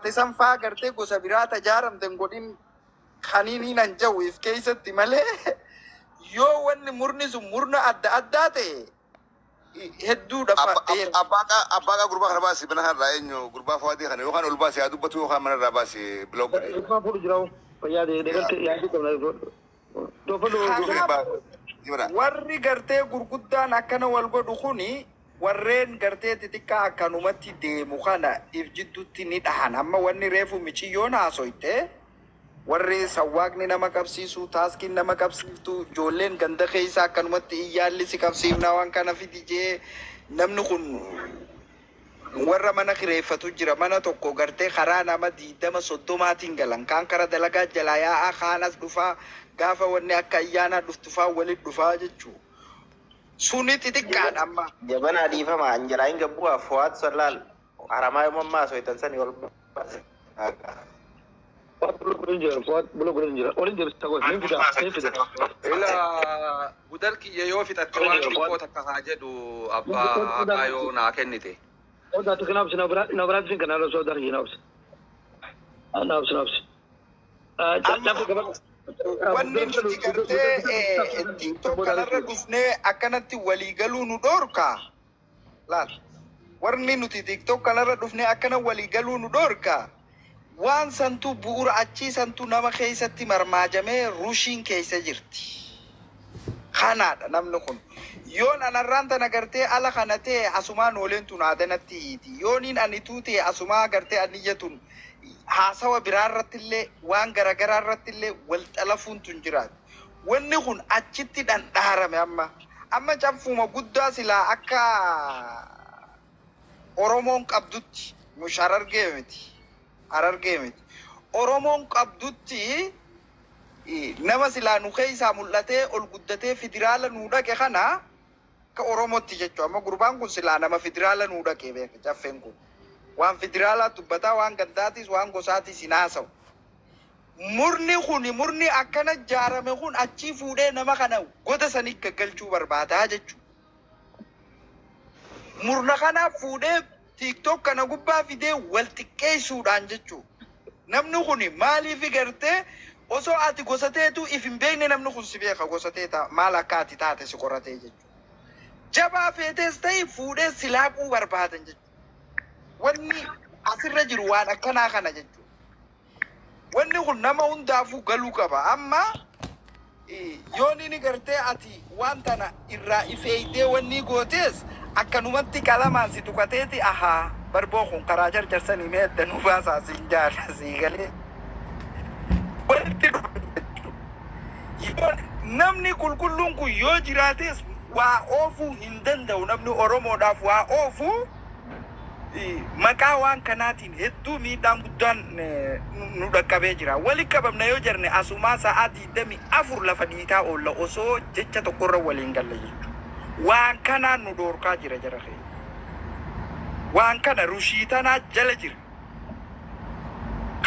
nisan faa gartee gosa biraa tajaaramten godhin kanini nan jawwiif keessatti malee yoo wanni murni sun murna adda addaa ta'e hedduu dhafa abbaa gurbaa kana baasi bana harraa eenyu gurbaa fawadii kana yookaan ol baasi yaa dubbatu yookaan mana irraa baasi biloog godhe. Gurbaa fuudhu jiraa'u fayyaa deegaltee yaaduu qabna. Warri gartee gurguddaan akkana wal godhu kuni warreen gartee xixiqqaa akkanumatti deemu kana if jidduutti ni dhahan amma wanni reefu miciyyoon haasoyte warri sawwaaqni nama qabsiisu taaskiin nama qabsiiftu ijoolleen ganda keessa akkanumatti iyyaalli si qabsiifna waan kana fidi jee namni kun warra mana kireeffatu jira mana tokko gartee karaa nama 20-30 galan kaan kara dalagaa jalaa yaa'aa kaanas dhufaa gaafa wanni akka ayyaana dhuftufaa walit dhufaa jechuu suni xixiqqaadha amma jabana dhiifama anjalaa hin gabbu afuwaat sollaal haramaa yoomammaa soitan sani ol ila gudalki yoo fixatte waan xiqqoo takka haa jedhu abbaa yoo naa kennite oda tukinabs nabrat sin kana lo sodar hinabs nabs wanni nuti gartee TikTok kanarra dhufnee akkanatti waliigaluu nu dhorka laal warni nuti TikTok kanarra dhufnee akkana waliigaluu nu dhorka waan santu bu'uura achii santu nama keessatti marmaajamee rushiin keessa jirti kanaadha namni kun yoon anarraan tana gartee ala kana ta'e asumaan ooleen tun aadanatti hiiti yooniin ani tuute asumaa gartee aniyyatun haasawa biraarrattillee waan garagaraarrattillee wal xalafuun tun jiraat wanni kun achitti dhandhaarame amma caffuma guddaa silaa akka Oromoon qabdutti nush Harargee miti Oromoon qabdutti nama silaa nu keessaa mul'atee ol guddatee federaala nu dhaqe kana ka Oromootti jechuudha amma gurbaan kun silaa nama federaala nu dhaqe beeka caffeen kun waan federaalaa dubbataa waan gandaatis waan gosaatis hin haasa'u murni akkana jaarame kun achii fuudhee nama kana goda sanii gaggalchuu barbaadaa jechuudha murna kana fuudhee TikTok kana gubbaa fidee wal xiqqeessuudhaan jechuudha namni kun maaliif gartee osoo ati gosateetu if hin beekne namni kun si beeka gosateeta maal akka ati taate si qoratee jechuudha jabaa feetes ta'e fuudhee silaaquu barbaadan jechuudha wanni asirra jiru waan akkanaa kana jechuudha wanni kun nama hundaafuu galuu qaba amma yooni ni gartee ati waan tana irraa ifeeytee wanni gootees akkanumatti qalamaan si tuqateeti ahaa barboo kun karaa jarjarsanii meedda nu baasaa siin jaala sii galee namni qulqulluun kun yoo jiraates waa oofuu hin danda'u namni Oromoodhaaf waa oofuu maqaa waan kanaatiin hedduu miidhaan guddaan nu dhaqqabee jira wali qabamna yoo jarne asumaa sa'aatii 24 lafa dhiitaa oolla osoo jecha tokkorra waliin galle jechuudha waan kanaan nu dhoorkaa jira jara kee waan kana rushiitanaa jala jira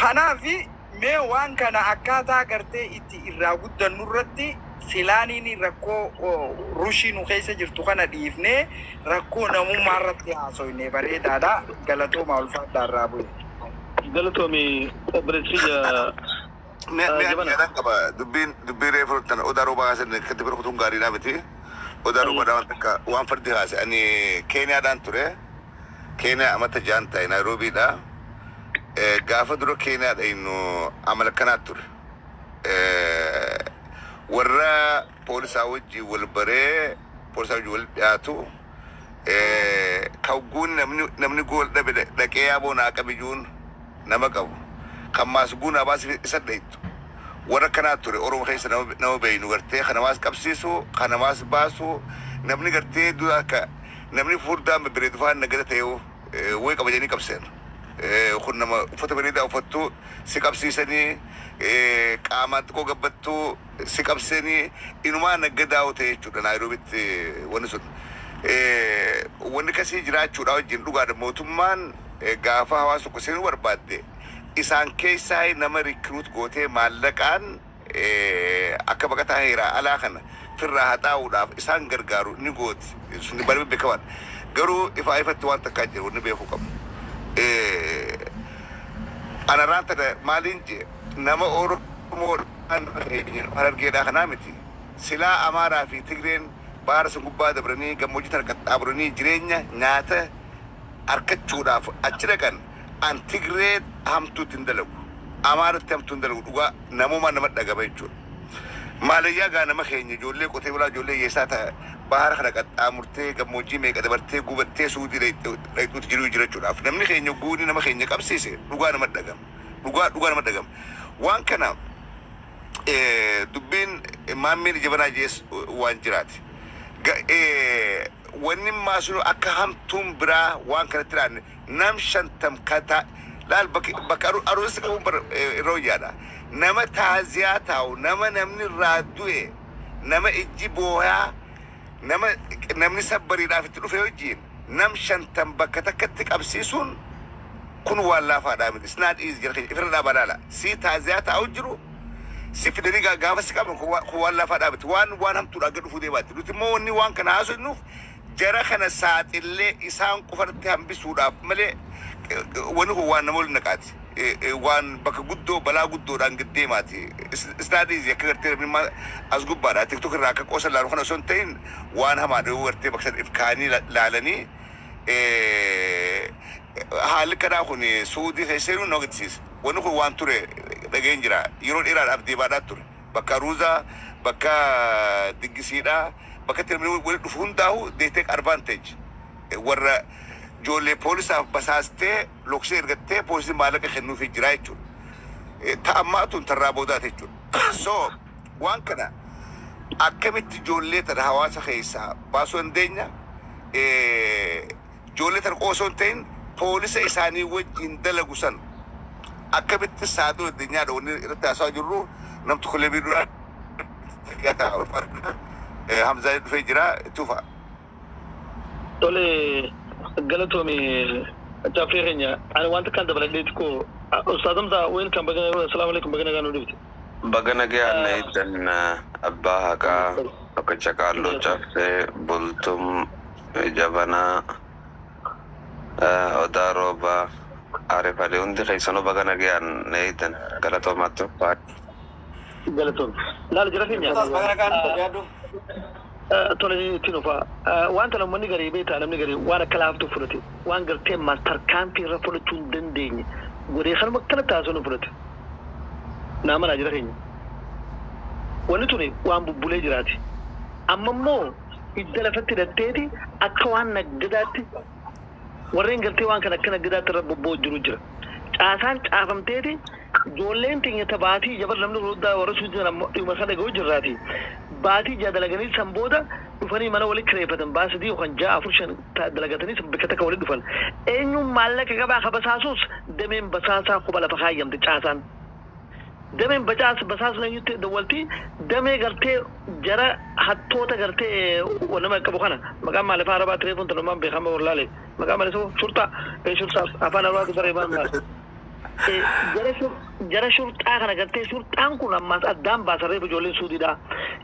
kanaafi mee waan kana akkaataa gartee itti irraa guddannu irratti silaaniin rakkoo rushii nu keessa jirtu kana dhiifnee rakkoo namummaa irratti haasoyne bareedaadha galatooma ulfaadhaa irraa bu'e galatoomi obboleessiyya meedan qaba dubbii reefuu tana odaa roobaa haasan katti bira kutuun gaariidhaa miti odaa roobaa waan takka waan fardi haase ani keeniyaadhaan ture keeniyaa amata jaan ta'e naayiroobiidha gaafa dura keeniyaadha innu amala kanaat ture warra poolisaa wajji wal baree poolisaa wajji wal dhiyaatu kawguun namni gool dhabe dhaqee yaaboo naa qabiyyuun nama qabu kan maasguun abaas isa dheeytu warra kanaat ture Oromoo keessa nama beeynu gartee kanamaas qabsiisu kanamaas baasu namni gartee dura akka namni furdaan bebereedu faan nagada ta'eewu way qabajanii qabseen kun nama uffata bareedaa uffattu si qabsiisanii qaamaan xiqqoo gabbattu si qabsanii inumaa naggadaa ta'e jechuudha Naayiroobitti wanni sun wanni kasii jiraachuudha wajjin dhugaadha mootummaan gaafa hawaasa tokko seenuu barbaadde isaan keessaa nama rikruut gootee maallaqaan akka baqataa heeraa alaa kana firraa haxaa'uudhaaf isaan gargaaru ni gooti sun balbi beekaman garuu ifaa ifatti waan takkaa jiru ni beekuu qabu أنا رانت مالينجي نما أورمو أنا رجينا خنامتي سلا أمارا في تجرين بارس قبادة برني كموجي تركت أبرني جرينيا ناتا أركت شوراف أشركن أن تجريد هم تندلو أمارة تم تندلو دوا نمو ما نمت دعابيجون ماليا غانا ما خيني جولي كتير ولا جولي يساتا bahar kana kat amurte ka moji me ka dabarte gubate sudi re jiru jira chura namni khenya guni nama khenya kam sise duga nama dagam duga nama dagam wan kana dubbin mamir jabana jes wan jirati ga wani masu akka hamtum bra wan kana tiran nam shantam kata lal bakaru arus ka umbar royada nama taziyata nama namni radue nama ijiboya namni sabbari dafit dhufe wajin nam shantam bakka takkatti qabsiisuun kun walla faadha miti snaad is jirka ifrada badala si taaziyata awjiru si fidani gaafa si qabn ku walla faadha miti waan hamtu dhaga dhufu deebatti nuti immoo wanni waan kana haasofnuuf jara kana saaxillee isaan qufarti hambisuudhaaf malee wani kun waan nama waliin naqaati waan bakka guddoo balaa guddoodhaan giddeemaati istaadiis yakka gartee namni as gubbaadha tiktok irraa akka qoosa laalu kana osoo hin ta'in waan hamaadha yoo gartee bakka ifkaanii laalanii haalli kanaa kun suudii keesseenuu nu agarsiisa wani kun waan ture dhageen jira yeroo dheeraadhaaf deebaadhaa ture bakka ruuzaa bakka diggisiidhaa bakka tirmini wali dhufu hundaahu they take advantage warra jolle polisaaf basaastee loksee ergattee poolisiin maallaqa kennuufii jira jechuudha ta'ammaatuun tarraa boodaati jechuudha so waan kana akkamitti ijoollee tana hawaasa keessaa baasuu dandeenya ijoollee tana osoo hin ta'in poolisa isaanii wajjin dalagu san akkamitti saaduu addunyaadha wanni irratti haasawaa jirru namtu kolee biidhuudhaan hamzaa dhufee jira tuufa. Tole galatomi jafirenya ana wanta kan da balade ko ustadam da wayin kan bagana assalamu alaikum bagana gano dibti bagana ga annaitan abba haka aka chakallo chafse bultum jabana odaroba arifale undi khaysano bagana ga annaitan galato matto galato lal jirafenya bagana kan yadu tole tinofa wanta la mani gari beta namni gari wana kala haftu fulati wan garte master campi rafulu tun dandenye gore har makala ta zo no fulati na mana jira hin wani tune wan bubbule jirati amma mo iddala fatti da tedi akka wannan gidati warren garte wan kana gidati rabbo jiru jira tsasan tsafam tedi jollen tin ya tabati jabar namni rudda warasu jira mu masala go jirati باتي جا دلغني سمبودا وفني مانا ولي كريفتن باس دي وكان جاء فرشن دلغتني بكتك ولي دفن انو مالك غبا خبساسوس دمين بساسا قبل فخايم تشاسان دمين بساس لا يت دولتي دمي غرتي جرا حتوتا غرتي ونما كبخنا مقام مال فاربا تليفون تنما بخم ورلالي مقام مال سو شرطه شرطه افانا واك سريبان جرا شرطه اخر غرتي شرطان كنا ما ادام باسري بجولين سوديدا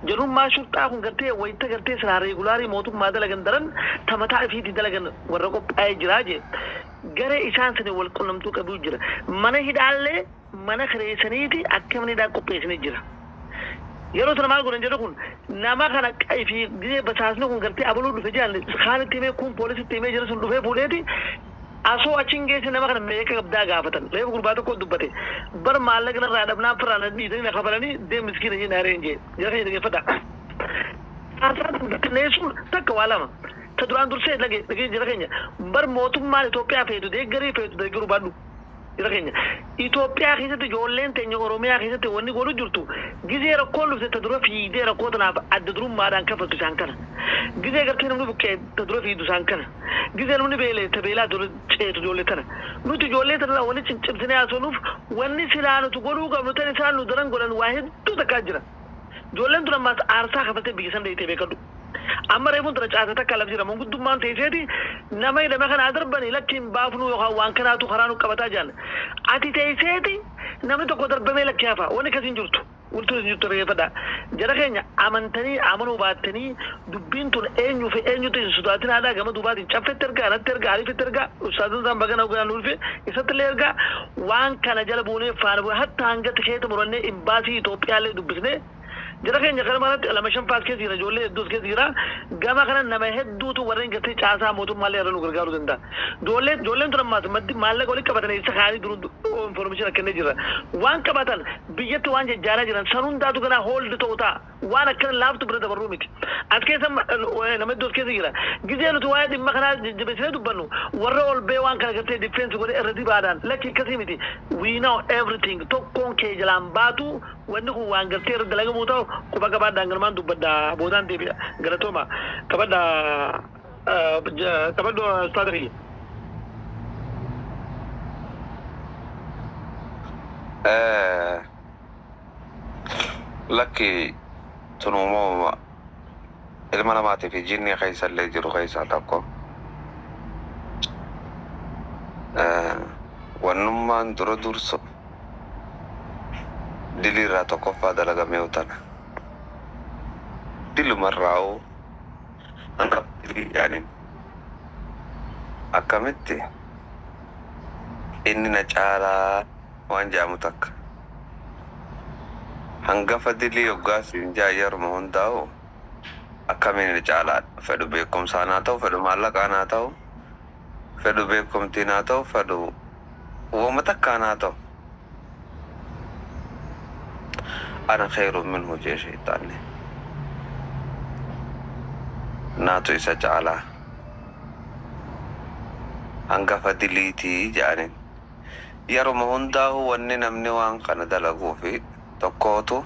جنوب ما شرطه كون غرتي ويت غرتي سنا ريغولاري موتو ما دلغن درن تمتا في دي دلغن ورقو اي جراجه غري إسان سني والقلم تو كبو جرا منا هدالله منا خريسنيتي أكمل دا كوبيسني جرا يرو تنمال قرن جرا كون نما خنا أي في جزء بساسنا كون كرتي أبلو دفجان خان تيمه كون بوليس تيمه جرا سن دفع بوليتي أسو أشينجي سنما خنا ميك كبدا غافتن ليه بقول باتو كود دبته بر مالك نا رادبنا فرانا دي دي نخبرني دي مسكين يجي نارينجي جرا يجي فتا أصلا تنيسون تكوالا تدران درسي لكن جرا بر موتو مال توبيا فيدو دي غري فيدو دي غرو بادو جرا إثيوبيا خيزة جولين تنيو روميا خيزة وني غولو جرتو جزيرة كله تدرو في ديرة كوتنا أدرو ماران كفر تسانكنا جزيرة كتير منو بكي تدرو في دوسانكنا جزيرة منو بيلة تبيلا دور تشيت جولة تنا نو تجولة تنا وني تشبسني أسونوف وني سلانو تقولوا قبل تاني سالو دران قولن واحد تو تكاجرا جولين تنا ماس أرسا خبرت بيجسن ده يتبعكدو أما ريمون ترى تكلم جرا ممكن دمان تيجي نما إذا ما كان أدرى بني لكن بافنو يخوان كنا تو خرانو كبتا جان أتي تيجي نما تو قدر بمي لك كيفا وانا كذين جرتو قلت له يتري فدا جركين امنتني امنوا باتني دبينتون اينو في اينو تي سوداتنا هذا كما دوباتي شفت ترجع لا ترجع عارف ترجع استاذ زام بغنا وغنا نولفي يستلرجع وان كان جلبوني فانبو حتى انغت خيت مرني امباسي اثيوبيا له دبسني جركين جكر مالت لما شمپاس کے زیرا جولے دوس کے زیرا گما کنا نمے ہدو تو ورن گتی چاسا موتو مالے رنو گرگارو دندا دولے دولے تو مات مد مالے گولی کبتن اس خالی درو انفارمیشن کنے جرا وان کبتن بیت وان جارا جرا سنون دا تو کنا هولد تو تا وانا کنا لاب تو برد بروميت اسکے سم نمے دوس کے زیرا گزے تو واحد مخنا جبسنے تو بنو ورول بي وان کنا گتے ڈیفنس کو ردی بادان لکی کسیمیتی وی نو ایوریثینگ تو کون کے جلام باتو ونو وان گتے رد لگا موتو kuba kaba dangalman du bada bodan de galatoma kabada kabado stadri لكي تنومو المنامات في جيني خيسا اللي جرو خيسا تاكو ونمان درو درسو دلي راتو كفا دلغا ميوتانا دلو مراو أنا يعني أكملتي إني نجارا وانجا متك هنگا دلي يوغاس إنجا يرمون داو أكمل نجارا فدو بيكم ساناتو فدو مالك آناتو فدو بيكم تيناتو فدو ومتك آناتو أنا خير منه جي شيطاني ناتو إسا جعلا هنگا فدليتي جانين يارو مهنداو واني نمني وان قنا دلقو في توكوتو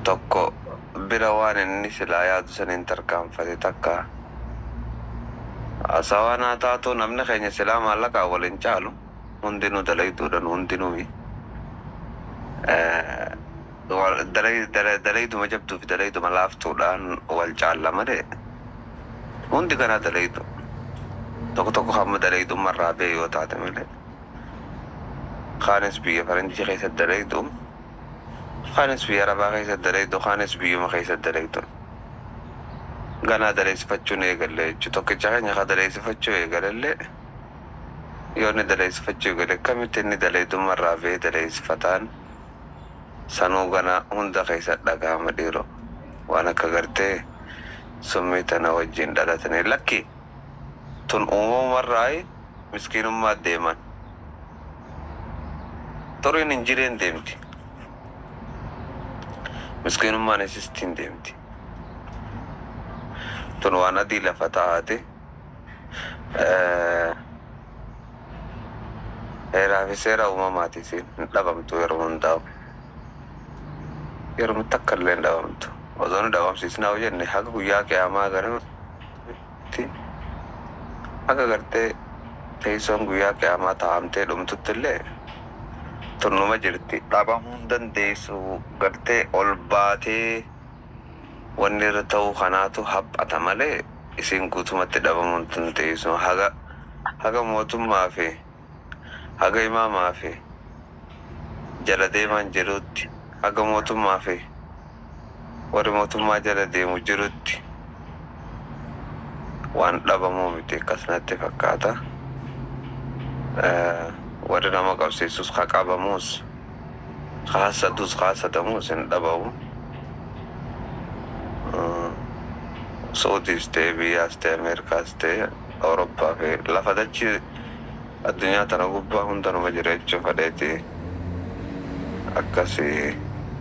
توكو بروان النسي لا يادو سنين تركام فدي تكا أسوانا تاتو نمني خيني سلام عليك أولين جالو هندينو دلائدو دن هندينو بي دلائدو مجبتو في دلائدو ملافتو دان والجال لمده هندي كنا دلائدو توكو توكو خام دلائدو مرابي يوتاتي ملي خانس بيه فرنجي خيسة دلائدو خانس بيه ربا خيسة دلائدو خانس بيه ما خيسة دلائدو غانا دلائس فتشو نيغل جو توكي چاها نيخا دلائس فتشو يغل يوني دلائس فتشو يغل كمتني دلائدو مرابي دلائس فتان sanuu gana hunda keessa dhagaama dhiiroo waan akka gartee summii tana wajjin dhalatanii lakki tun uumamarraayi miskiinummaa deeman toriin hin jireen deemti miskiinummaan isistiin deemti tun waan adii lafa taa'ate heeraa fi seera uumamaatiisiin hin dhabamtu yeroo hundaa'u يرو متكر لين دوامتو وظن دوام سيسنا وجني حق ويا كياما غرو تي حق غرتي تيسون ويا كياما تامته دمتو تله تنوما جرتي دابا هندن ديسو غرتي اولباتي ونيرتو خناتو حب اتمله اسين كوتمت دابا مونتن تيسو حق موتم مافي حق امام مافي جلدي من جروتي aga mootummaa fi warri mootummaa jala deemu jirutti waan dhabamuu miti akkasumatti fakkaata warri nama qabsiisus haa qabamuus haasatamuus hin dhabamu Saudis ta'e biyyaas ta'e Ameerikaas ta'e Awurooppaa fi lafa dachii addunyaa tana gubbaa hundanuma jira jechuun fadheeti akkasi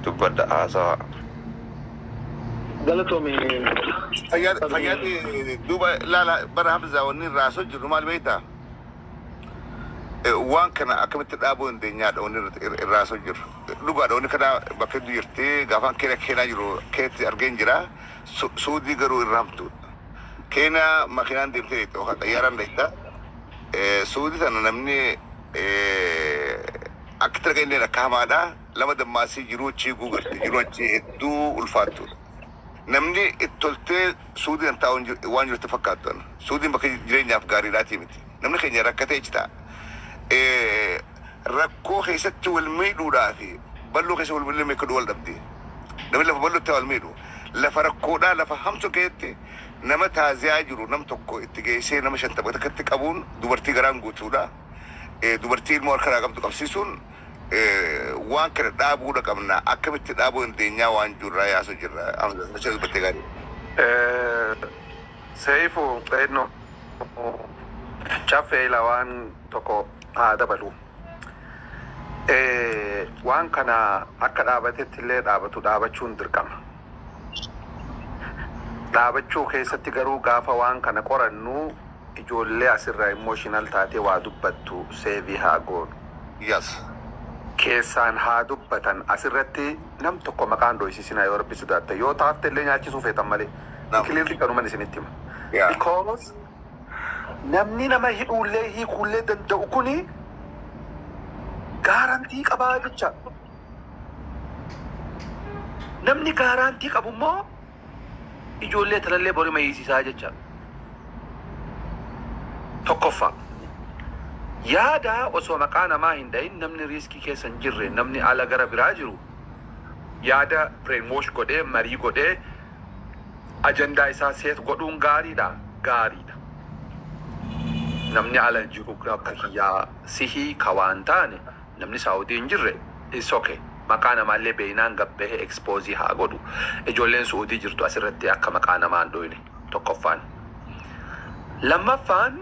dubbadda haasawa galatomi fayyadi duba lala bara hamza wani raso jiru mal beita waan kana akamitti dhaabuu dandeenyaadha wani raso jiru dhugaadha wani kana bakka jirti gaafan keena jiru keetti argeen jira suudii garuu irraamtu keena makiinaan deemtee xayyaaraan dhayta suudii sana namni أكثر كأننا كهمادا لما دماسي جروتشي جوجل جروتشي هدو الفاتو نمني التلتة سودي أنت وان يرتفقاتون سودي بكي جرين أفكاري لا تيمتي نمني خيني ركتة إجتا ركو خيستو الميلو راتي ballo keessa bulbulle me kudu wal dabdi namni lafa ballo ta'al miidhu lafa rakkoodhaa lafa hamtu keetti nama taaziyaa jiru nam tokko itti geessee nama shantama takkatti qabuun dubartii garaan guutuudha dubartii ilmoo harkaraa qabdu qabsiisuun waan kana dhaabuudha qabna akkamitti dhaabuu dandeenyaa waan jirraa yaasu jirra amsa dubartii gaarii Seifu eno chafe la wan toko dabalu wan kana akka dhaabatetti illee dhaabatu dhaabachuun dirqama dhaabachuu keessatti garuu gaafa waan kana qorannu ijoollee asirraa emotional taatee waa dubbattu seevi haa goonu yes keessaan haa dubbatan asirratti nam tokko maqaan dhoysisina yoo rabbi sodaatte yoo taafte illee nyaachisuu feetan malee clearly kanuman isinitti hima because namni nama hidhuullee hiikuullee danda'u kuni gaarantii qabaa jecha namni gaarantii qabu immoo ijoollee talallee borii mayiisisaa jecha tokkoffaa yaada osoo maqaa namaa hin dhayin namni riiskii keessa hin jirre namni ala gara biraa jiru yaada brainwash godhee marii godhee ajandaa isaa seet godhuun gaariidha gaariidha namni ala jiru akka kiyyaa sihii ka waan taane namni saawudii hin jirre is okay maqaa namaallee beeynaan gabbahee expoozii haa godhu ijoolleen suudii jirtu asirratti akka maqaa namaa hin dhoyne tokkoffaan lammaffaan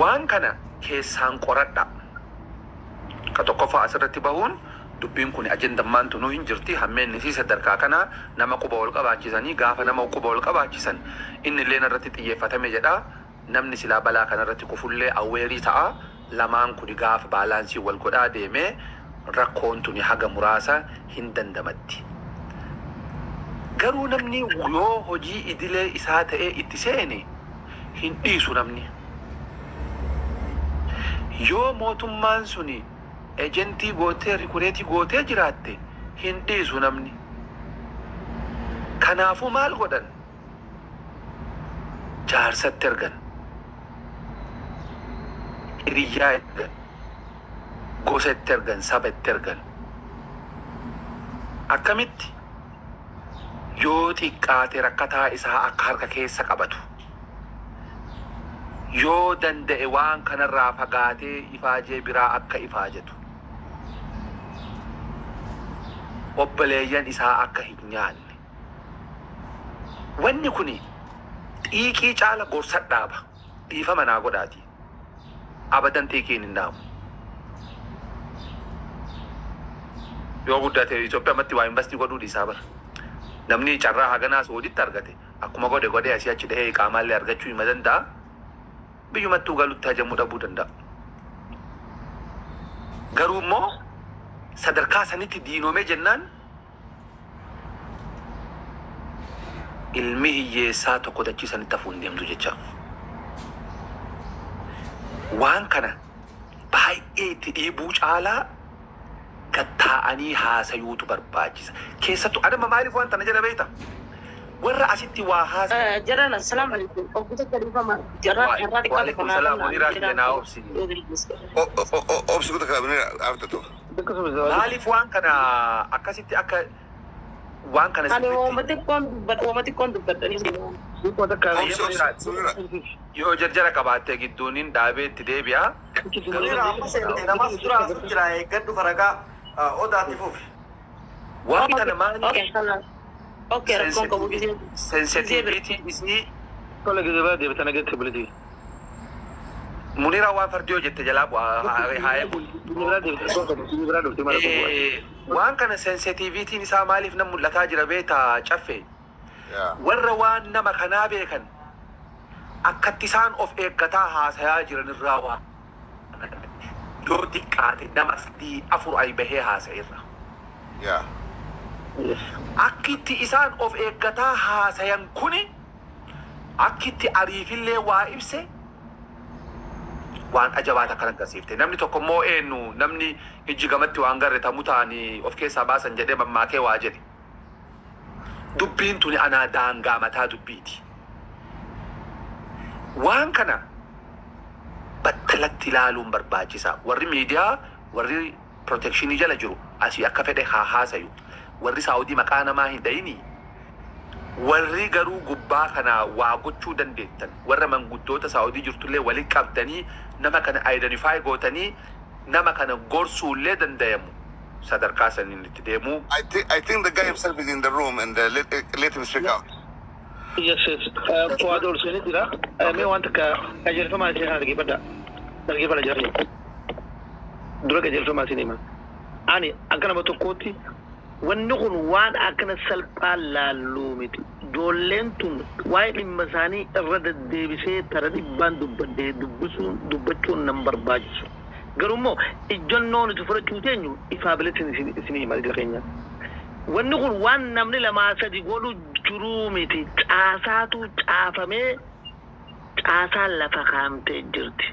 waan kana keessaan qoradha ka tokkoffaa asirratti bahuun dubbiin kun ajendammaan tunuu hin jirti hammeen isii sadarkaa kana nama quba ol qabaachisanii gaafa nama quba ol qabaachisan inni illee irratti xiyyeeffatame jedha namni silaa balaa kana irratti kufullee awweerii ta'a lamaan kun gaafa baalaansii wal godhaa deemee rakkoon tuni haga muraasa hin dandamatti garuu namni yoo hojii idilee isaa ta'ee itti seene hin dhiisu namni yoo mootummaan suni ejentii gootee rikureetii gootee jiraatte hin dhiisu namni kanaafuu maal godhan jaarsatti ergan hiriyyaa ergan gosatti ergan sabatti ergan akkamitti yoo xiqqaate rakkataa isaa akka harka keessa qabatu yoo danda'e waan kanarraa fagaatee ifaajee biraa akka ifaajetu obboleeyyan isaa akka hin nyaanne wanni kuni xiiqii caala gorsa dhaaba dhiifa manaa godhaati abadan xiiqiin hin dhaamu yoo guddate Itoophiyaa matti waa investii godhuu dhiisaa bara namni carraa haganaa Suuditti argate akkuma godhe asii achi dhahee qaamaallee argachuu hima danda'a biyyumattuu galutti hajamuu dhabuu danda'a garuu immoo sadarkaa sanitti diinoomee jennaan ilmi hiyyeessaa tokko dachiisanitti hafuun deemtu jecha waan kana baay'ee itti dhiibuu caalaa gattaa'anii haasayuutu barbaachisa keessattuu adama maaliif waan tana jala beeyta warra asitti waa haasa jarana assalamu alaikum oguta kalifama jarana irrati waalaikum salaam munira kidana obsi obsi kuta kabinira aftato maaliif waan kana akkasitti akka waan kana ani wamati kon dubbadani yoo jarjara qabaattee gidduuniin dhaabeetti deebi'a nama dura jira eeggadhu faragaa odaatti fufi waan kana maali okay rakkoon qabu sensitivity isii Kola gidaba deebitana gad tabulati. munira waan fardiyoo jette jalaa haa'ee waan kana sensitivitiin isaa maaliif nam mul'ataa jira beeta caffe warra waan nama kanaa beekan akkatti isaan of eeggataa haasayaa jiran irraa waa yoo xiqqaate nama 3-4 ay bahee haasa'irra akkitti isaan of eeggataa haasayan kuni akkitti ariifillee waa ibse waan ajabaata kan agarsiifte namni tokko immoo eenyu namni ijji gamatti waan garre tamu taanii of keessaa baasan jedhee mammaakee waa jedhe dubbiin tuni anaa daangaa mataa dubbiiti waan kana battalatti ilaaluun barbaachisaa warri miidiyaa warri protection jala jiru asii akka fedhe haa haasayu warri saawudii maqaa namaa hin dhayini warri garuu gubbaa kana waa gochuu dandeettan warra manguddoota saawudii jirtullee walitti qabdanii nama kana identify gootanii nama kana gorsuullee dandayamu sadarkaa saniin itti deemu. I think the guy himself is in the room and let him speak out. Yes, yes. Fuad Olsen jira. Mee wanta qajeelfamaa isin argifadha jarri. Dura qajeelfamaa isin hima. Ani akka nama tokkootti wanni kun waan akkana salphaa laalluu miti. Ijoolleen tun waa'ee dhimma isaanii irra deddeebisee tara dhibbaan dubbachuun nan barbaachisu. Garuu immoo ijjannoon itti fudhachuu teenyu ifaa bileetti isin hima idila keenya. Wanni kun waan namni lamaa sadi godhu jiruu miti. Caasaatu caafamee caasaan lafa kaamtee jirti.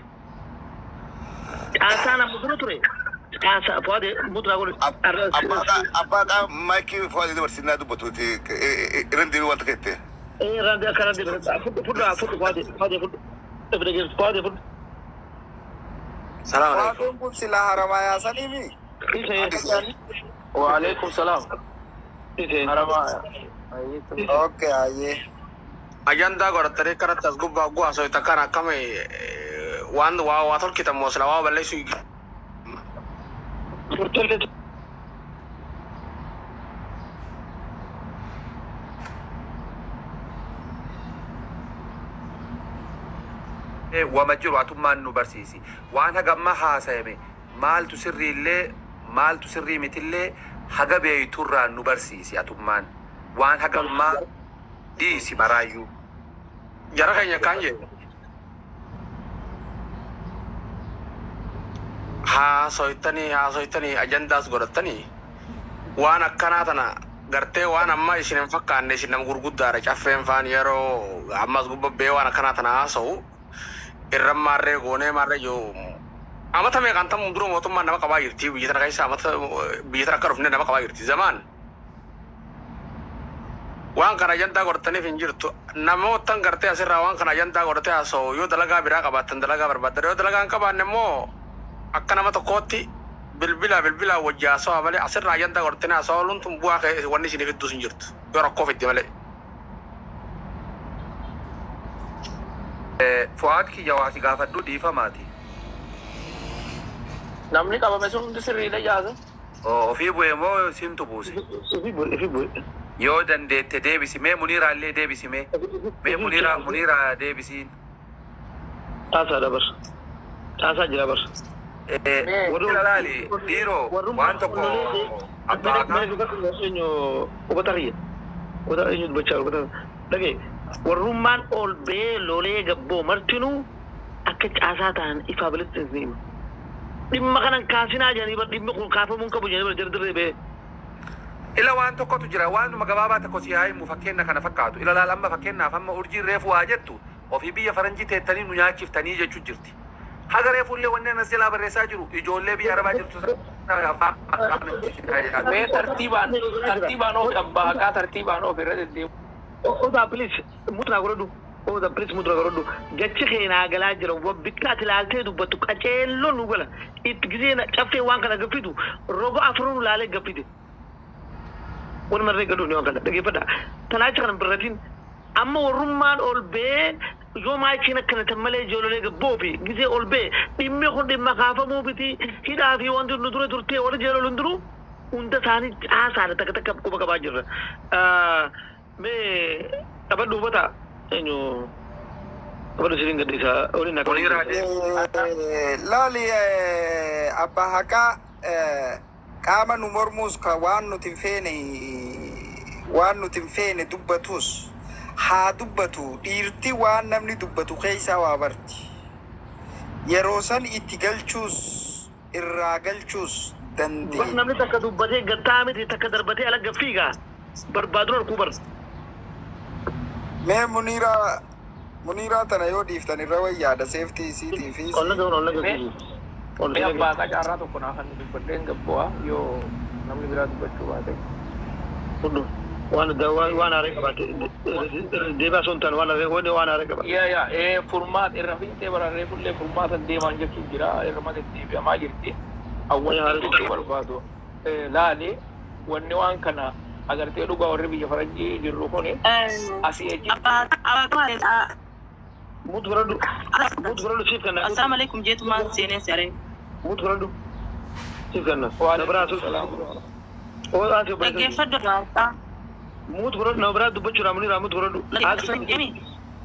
Caasaan amma dura ture. Caasa fuade mutra godhu. Abbaa maayikii fuade dabarsinaa dubbatuuti irrandi wanta kette. Irrandi akkana dibata. Fudu fuade. Salam alaikum. Waalaikum sila haramaya salimi. Wa alaikum salam. Haramaya. Okay, aye. Ajanda godhatanii kanatti as gubbaa gu'aa soita kana akkamii waan waa tolkitan moosla waa balleessu. Wama jiru atummaan nu barsiisi waan hagamma haasayame maaltu sirriillee maaltu sirrii mitillee haga beeyturraa nu barsiisi atummaan waan hagamma diisi maraayyuu Jara keenya kaan jedhu haasoytanii ajandaas godhatanii waan akkanaa tana gartee waan amma isin hin fakkaanne isin nama gurguddaadha caffeen faan yeroo ammas gubbabbee waan akkanaa tana haasa'u irra maarree goonee maarree yoo amata meeqaan tamuun dura mootummaan nama qabaa jirti biyya tana keessa amata biyya tana akka dhufne nama qabaa jirti zamaan waan kana ajandaa godhataniif hin jirtu namootan gartee asirraa waan kana ajandaa godhatee haasa'u yoo dalagaa biraa qabaatan dalagaa barbaaddan yoo dalagaa hin qabaanne immoo akka nama tokkootti bilbila wajji haasa'aa malee asirraa ajandaa godhatanii haasa'aa ooluun tun bu'aa wanni isin fidduus hin jirtu yoo rakkoo fiddi malee. Fuad kiyya waasi gaafadhu dhiifamaati. Namni qabame sun hundi sirriidha jaasa. Ofii bu'ee moo simtu buuse? Ofii bu'e. Yoo dandeette deebisi mee muniiraallee deebisi mee muniiraa deebisiin. Taasaa dabar. Taasaa jira bar. Warra laali dhiiroo waan tokko abbaa warrummaan ol bee lolee gabboo martinuu akka caasaa ta'an ifaa bilitti hin hima. Dhimma kanan kaasinaa jedhanii bar dhimmi kun kaafamuun qabu jedhanii bar jardirree bee. ila waan tokkotu jira waanuma gabaabaa tokko si haayimu fakkeenya kana fakkaatu ila laal amma fakkeenyaaf amma urjii reefu waa jettu ofii biyya faranjii teettanii nu nyaachiftanii jechuu jirti. Haga reefullee wanni anas jalaa barreessaa jiru ijoollee biyya arabaa jirtu Mee tartiibaan of abbaa haqaa tartiibaan of irra deddeemu. Oda please mutra godhu. Oda please mutra godhu. Jechi keenaa galaa jira wabbikkaati laaltee dubbatu qaceelloo nu gala. Itti gisee caffee waan kana gaffitu roga afuruu laalee gaffite. Wani marree gaduu ni waan kana dhageeffadha. Talaacha kana birratiin amma warrummaan ol bee yoo maachiin akkana tammalee ijoollee gabboo fi gisee ol bee dhimmi kun dhimma kaafamuu biti hidhaa fi wanti nu dura turtee warra jeelol hin jiru hunda isaanii caasaadha takka takka quba qabaa jirra. Mee qabadhu hubata eenyu qabadhu siriin gadhiisa waliin akka laali abbaa haqaa qaama nu mormuus ka waan nuti hin feene dubbatus haa dubbatu dhiirti waan namni dubbatu keessaa waa barti yeroo san itti galchuus irraa galchuus dandee namni takka dubbatee gattaa miti takka darbatee ala gaffiigaa barbaadu harkuu bar mee muniiraa tana yoo dhiiftan irra wayyaada seeftii isiitii fi Mee abbaa qacaarraa tokko naa kan dubbadheen gabbu'aa yoo namni biraa dubbachuu baate. waan aaree qabaate deebaa sun tan waan aaree qabaate. Furmaata irra fiixee bararree fullee furmaata deemaan jechuun jira irra mata deebi'amaa jirti. أول هذا بربادو لا لي والنوان كنا أجر تيرو قارب يفرجي جروحوني أسيء موت برادو شيف كنا السلام عليكم جيت ما سيني ساري موت برادو شيف كنا وعليكم السلام كيف الدكتور موت برادو نبراد بتشو رامني راموت برادو جميل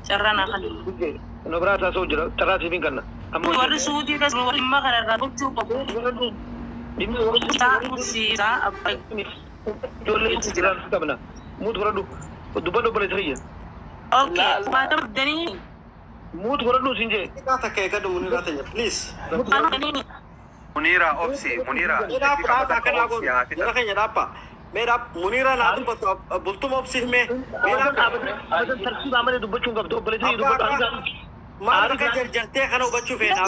شرنا خلي نبراد هذا سوجرا ترى شيفين كنا ورد سعودي بس ورد ما غير رابط شو بقول موت برادو دبادو بلدريه اوكي ما تبدني موت برادو سينجي Kata kayak kado Munira tanya, please. منيرة أوبسي منيرة Mera apa akan aku? Mera kayaknya apa? Mera Munira na tu betul bultum opsi me. Mera ترتيب عملي دبچون كبدو بلدريه دبادو Mara kayak jarte kan aku baca fena.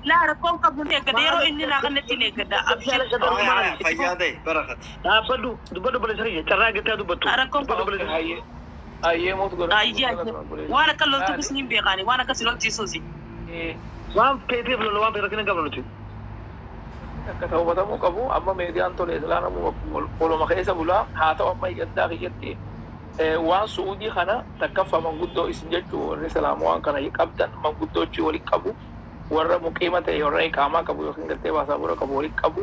لا ركون كبني كديرو إني لا كنتي نكدا أبشر Fayyade, barakat. بدو دبادو بلدريه ترى كده دبتو ركون بلدريه أيه موت قرر أيجي وأنا كلو تبسني بيغاني وأنا كسرت تيسوسي وام كيف لو وام بيركنا قبل نتي كتبوا بتمو كبو أما ميديان تولي إسلانا مو مخيسة بولا هاتوا أما يجدا خيجتي وان سعودي خنا تكفى من قدو إسنجتو الرسالة وان كنا يكابدن من قدو تشولي كبو ورا مقيمة يورا كاما كبو يخين كتير باسا برا كبو كبو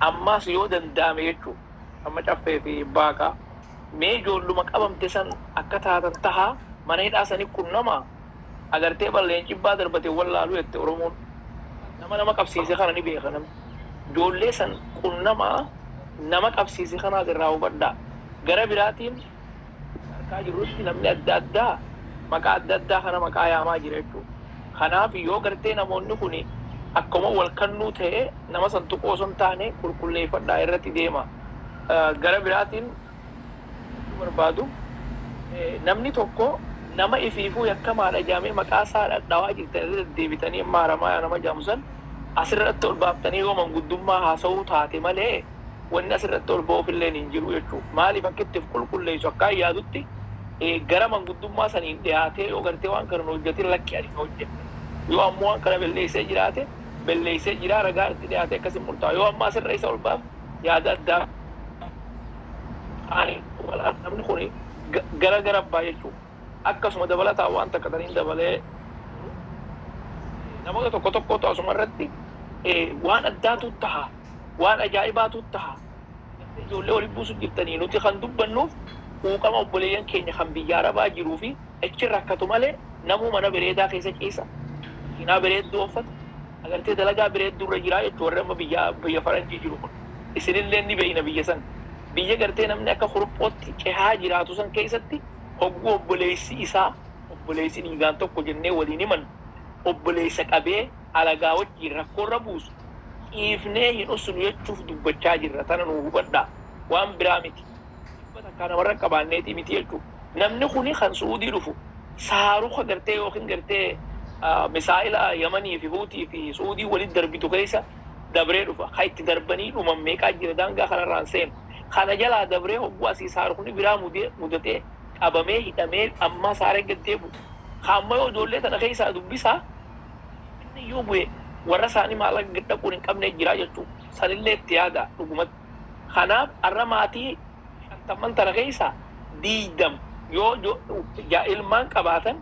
أما سيودن داميتو أما تفه في باكا ميجو لما كابم تسن أكتها تنتها منهد أساني كنما agar tebal lenci badar bate walla lu ette oromon nama kapsisi khana ni be khana jolle san kunnama nama kapsisi khana garraw badda gara biratin ka jirutti namni adda maka adda khana maka ya ma jiretu khana fi yo garte namonni kuni akkuma wal kannu te nama santu qoson tane kulkulle fadda irrati dema gara biratin barbadu namni tokko nama ififu yakama ala jami makasa dawa jirta debitani marama nama jamsan asirrat ol baftani go man gudumma hasaw taate male wonna asirrat ol bo fillen injiru yetu mali bakitte kulkulle sokka yadutti gara man gudumma sani deate o garte wan karno jati lakki ari hojje yo ammo an kala belle se jira raga deate kasim murta yo amma asirra isa ol baf yadadda ani wala namni khoni gara bayetu akkasuma dabalata waan takadarin dabale namoota tokko to asumarratti waan addaatu taha waan ajaa'ibaatu taha ijoollee waliin buusu jirtanii nuti kan dubbannuuf quuqama obboleeyyan keenya kan biyya arabaa jiruu fi achi rakkatu malee namuu mana bareedaa keessa ciisa hinaa bareedduu uffata agartee dalagaa bareedduu irra jiraa jechuu warra amma biyya faranjii jiru kun isinillee ni beeyna biyya san biyya gartee namni akka kuruphootti cehaa jiraatu san keessatti hoggu obboleessi isaa obboleessi dhiigaan tokko jennee waliin himan obboleessa qabee alagaa wajjiin rakkoorra buusu dhiifnee hin osulu jechuuf dubbachaa jirra tana nu hubadhaa waan biraa miti takkaa namarra qabaanneeti miti jechuuf namni kuni kan suudii dhufu saaruka gartee yookiin gartee misaa'ila yamanii fi huutii fi suudii walitti darbitu keessa dabree dhufa kan itti darbanii dhuman meeqaa jira daangaa kanarraan seenu kana jalaa dabree hogguu asii saarukni biraa mudatee abame hidamee amma saare gaddeebu hamma yoo ijoollee tana keessaa dubbisaa inni yoo bu'e warra isaanii maallaqa gadhaquun hin qabne jira jechuu sanillee itti yaada dhugumatti kanaaf har'a maatii shantamman tana keessaa diidam yoo ilmaan qabaatan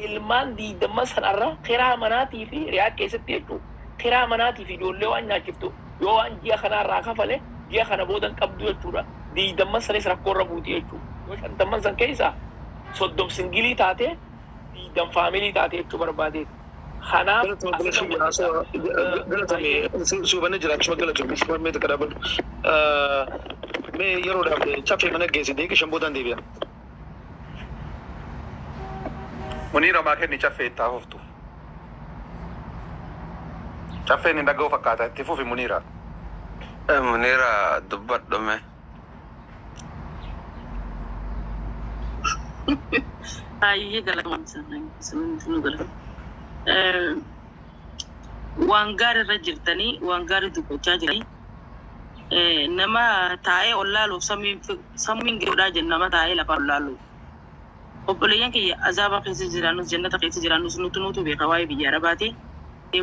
ilmaan diidamman sanarra kiraa manaatii fi riyaa keessatti jechuu kiraa manaatii fi ijoollee waan nyaachiftu yoo waan ji'a kanarraa kafale ji'a kana boodan qabdu jechuudha diidamman sanis rakkoorra buuti jechuudha shantamman san keessa soddom singilii taate diidam faamilii taate jechuu barbaade kanaaf suubanne jiraachuma galatu mee takadabal mee yeroodhaaf caffee mana geesse deeqi shamboodaan deebi'a منيرة ما كان يشفي التعاففتو شفي إن دقوا فكاتا تفو في منيرة منيرة دبت دمي هاي قال ما سنو قال وانغار رجل تاني وانغار دبوتاجي نما تاي ولا لو سمين جودا جنما تاي لا ولا لو obboleeyyan kiyya azaaba keessa jiraannus jannata keessa jiraannus nutu beeka waa'ee biyya arabaati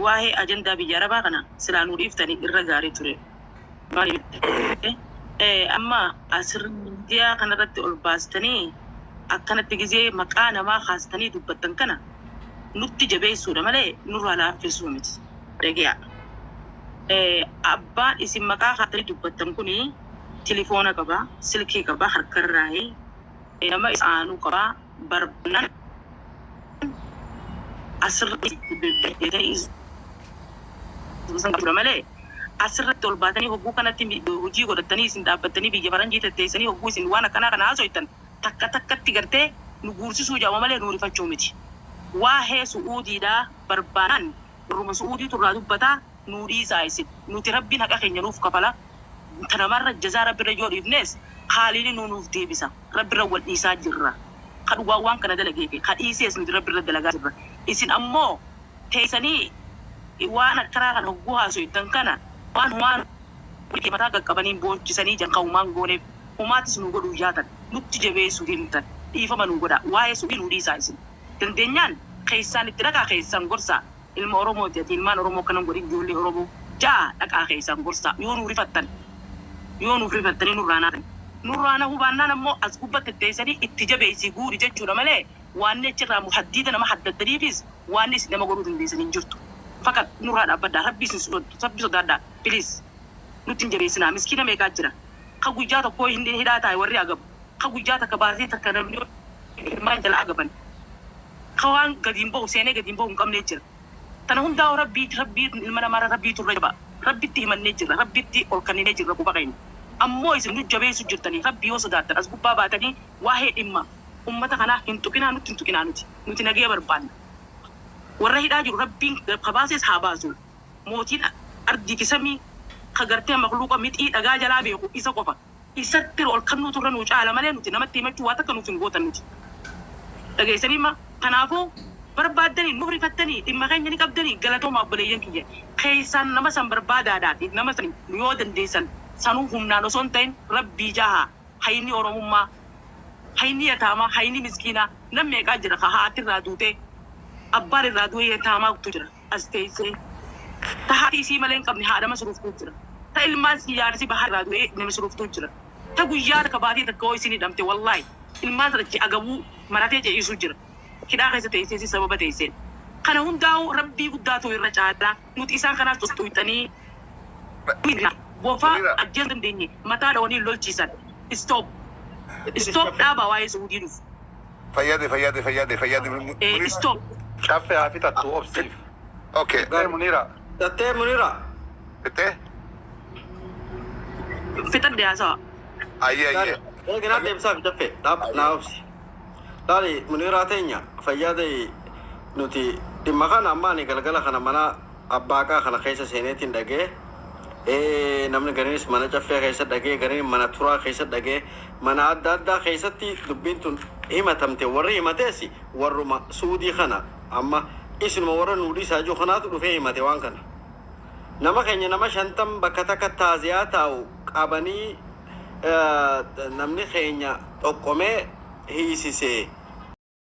waa'ee ajandaa biyya arabaa kana silaa nuu dhiiftanii irra gaarii ture. Amma asirraa kanarratti ol baastanii akkanatti gizee maqaa namaa haastanii dubbattan kana nutti jabeessuudha malee nurraa laaffisuu miti. Dhagaa. Abbaan isin maqaa haastanii dubbattan kuni telefoona qaba, silkii qaba, harkarraayi, nama isaanuu qaba, barbaadan asirratti malee asirratti ol baatanii hogguu kanatti hojii godhatanii isin dhaabbattanii biyya faranjii tetteessanii hogguu isin waan akkanaa kana haasoftan takka takkatti gartee nu guursisuu jaama malee nu rifachuu miti. Waa'ee su'uudiidhaa barbaadan warruma su'uudii turraa dubbataa nu dhiisaa isin nuti rabbiin haqa keenya nuuf kafala tanamarra jazaa rabbirra yoo dhiifnes haaliin nuuf deebisa rabbirra wal dhiisaa jirra. Kadhugaa waan kana dalagee kadhiisees nuti rabbirra dalagaa jirra. Isin ammoo teessanii waan akkanaa kana hogguu haasoftan kana waan mataa qaqqabaniin boochisanii janqa uumaan gooneef uumaatis nu godhuu yaatan nutti jabeessuu deemtan dhiifama nu godha waa'ee su'ii nu dhiisaa isin dandeenyaan keessaan itti dhaqaa keessan gorsaa ilma Oromooti ati ilmaan Oromoo kanan godhin ijoollee Oromoo ja'a dhaqaa keessan gorsaa yoo nu rifattanii nurraana hubaannaan ammoo as gubbatti teessanii itti jabeessii guuri jechuudha malee waan achirraa muhaddiida nama haddattaniifis waan isin nama godhuu dandeessanii jirtu. Fakat nurraa dhaabbadhaa rabbii sodaadhaa bilis nutti hin jabeessinaa miskiina meeqaa jira ka guyyaa tokkoo hin hidhaa taa'e warri agabu ka guyyaa takka baasee takka namni ilmaan jala agaban ka waan gadiin bahu seenee gadiin bahu hin qabnee jira tana hundaa rabbii ilma namaarra rabbiitu irra jaba rabbitti himannee jirra rabbitti ol kannee jirra quba keenya ammoo isin nu jabeessu jirtanii rabbii yoo sodaattan as gubbaa baatanii waa'ee dhimma ummata kanaa hin tuqinaa nuti nagee barbaanna. Warra hidhaa jiru rabbiin kabaasees haa baasu mootiin ardii kisamii ka gartee makluuqa mixii dhagaa jalaa beeku isa qofa isatti ol kannuu turre nuu caala malee nuti namatti himachuu waa takka nuuf hin gootan nuti dhageessanii ma kanaafuu barbaaddanii nuuf rifattanii dhimma keenya ni qabdanii galatooma obboleeyyan kiyya keessaan nama san barbaadaadhaati nama san yoo dandeessan sanuu humnaan osoo hin ta'in rabbii jahaa hayni oromummaa hayni yataamaa hayni miskiinaa nam meeqaa jira ka haatirraa duutee abbaan irraa du'ee taamaatu jira as teessee ta haati isii malee hin qabne haadha masruuftuu jira ta ilmaan siyaarsi bahaa irraa du'ee nama masruuftuu jira ta guyyaa takka baatee takka hoo isin hidhamte wallaahi ilmaan sadachi agabuu maratee ce'isuu jira hidhaa keessa teessee sababa teesseen kana hundaa'u rabbii guddaatu irra caalaa nuti isaan kanaas tuxtuuxanii bofaa ajjeesuu dandeenye mataa dhawanii lolchiisan stop dhaabaa waa'ee suudii dhufu. Fayyade. Stop. Caffee haa fixattu obsiif. Okay. Muniira. Dattee Muniira. Bitte? Fixadde haasawa. Ayye. Eeginaa deebisaa fitaffee naa obsi. Laali Muniiraa teenya fayyade nuti dhimma kana ammaani galgala kana mana abbaaqaa kana keessa seeneetiin dhagee namni gariinis mana caffee keessa dhagee gariin mana turaa keessa dhagee mana adda addaa keessatti dubbiin tun himatamte warri himateesi warruma suudii kana amma isinuma warra nuudhiisaa jiru kanaatu dhufee himate waan kana nama keenya nama 50 bakka takka taaziyaa taa'u qabanii namni keenya xoqqomee hiisisee